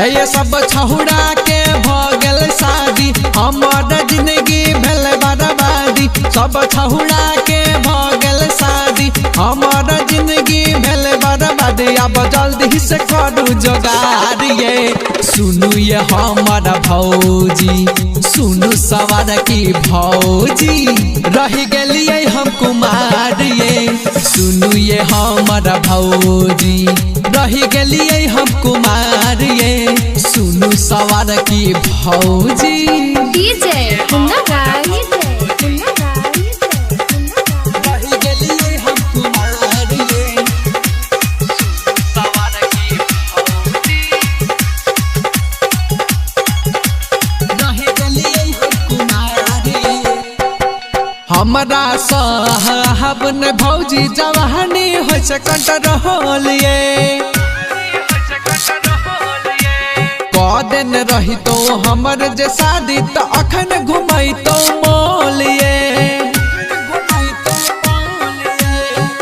है ये सब छहुड़ा के भगल शादी हमर जिंदगी भेल बर्बादी। सब छहुड़ा के भगल शादी हमर जिंदगी भेल बर्बादी। अब जल्दी से करू जोगार ये सुनू ये हमारा भौजी सुनू सवार की भौजी रह गलिए हम कुमार ये सुनू ये हमारा भौजी रह गलिए हम कुमार ये सुनू सवार की भौजी। डीजे कुन्ना गाइस हमरा साहब ने भौजी जवानी हो कंट्रोल ये कदन रही तो हमर जे शादी तो अखन घुमाई तो मोल ये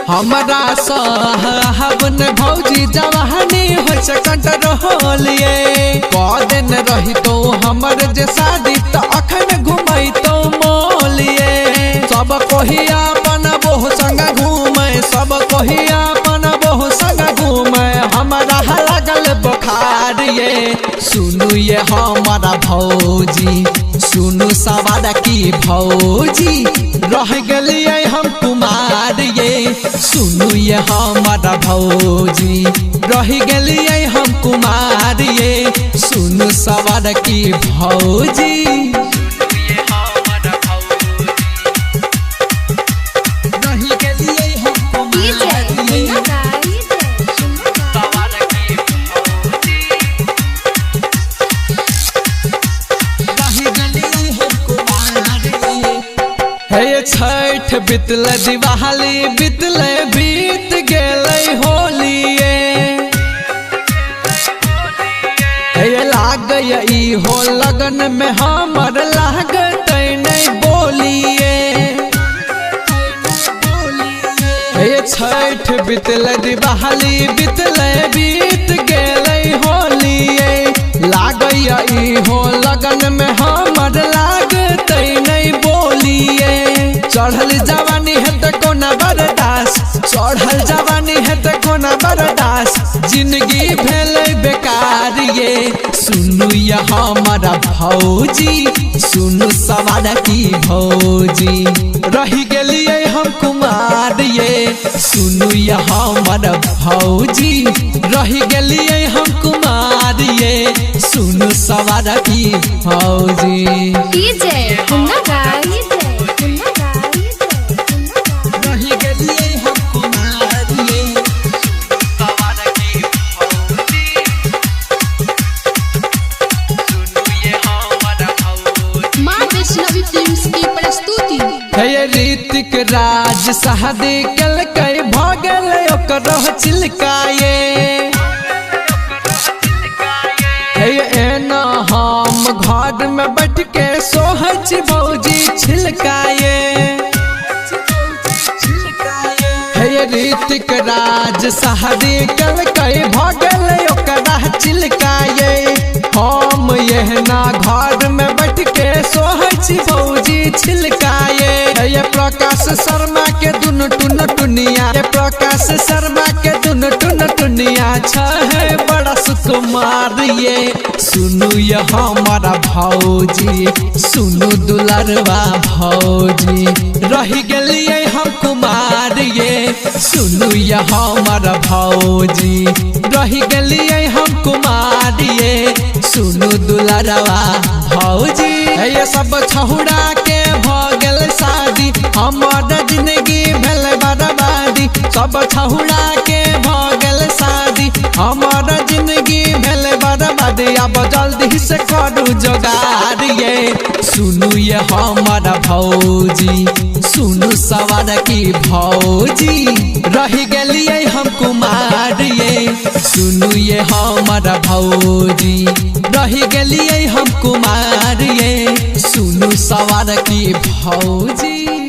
हमरा साहब ने भौजी जवानी हो कंट्रोल ये कदन रही तो हमर जे शादी तो अखन घुमाई तो मोल ये सब कोही अपन बहु संग घूमे सब कोही अपन बहु संग घूमे हमारा लगल बुखार ये सुनू ये हमारा भौजी सुनू सवार की भौजी रह गलिए हम कुमार ये सुनू ये हमारा भौजी रह गलिए हम कुमार ये सुनू सवार की भौजी। छठ बितल दिवाली बितल बीत गए होली लाग हो लगन में हमर लागत नहीं बोलिए छठ बितल दिवाली बितल बीत गए होली लाग हो लगन में हमर लागत नहीं बोलिए चढ़ल जवानी है तो कोना बर्दाश्त चढ़ल जवानी है तो कोना बर्दाश्त जिंदगी भेल बेकार ये सुनू ये हमारा भौजी सुनू सवार की भौजी रह गलिए हम कुमार ये सुनू ये हमारा भौजी रह गलिए हम कुमार ये सुनू सवार की भौजी। डीजे कुन्ना गाइस ऋतिक राज शादी कल कई भगल ओकर चिलकाए एना हम घर में बैठ के सोहच भौजी छिलकाए ऋतिक राज शादी कल कई भगल ओकर चिलकाए हम यहना घर में बैठ के सोहच भौजी छिलकाए ये प्रकाश शर्मा के दुनु टुन टुनिया ये प्रकाश शर्मा के दुनु टुन टुनिया है बड़ा सुकुमार ये सुनू ये हमारा भौजी सुनू दुलरवा भौजी रह गलिए हम कुमार ये सुनू ये हमारा भौजी रह गलिए हम कुमार ये सुनू दुलरवा भौजी ये सब छहुड़ा के भगल शादी हमर जिंदगी भेल बर्बादी। सब छहुड़ा के भगल शादी हमर जिंदगी भेल बर्बादी। अब जल्दी से करू जोगार ये सुनू ये हमारा भौजी सुनू सवार की भौजी रह गलिए हम कुमार ये सुनू ये हमारा भौजी रह गलिए हम कुमार ये सुनू सवार की भौजी।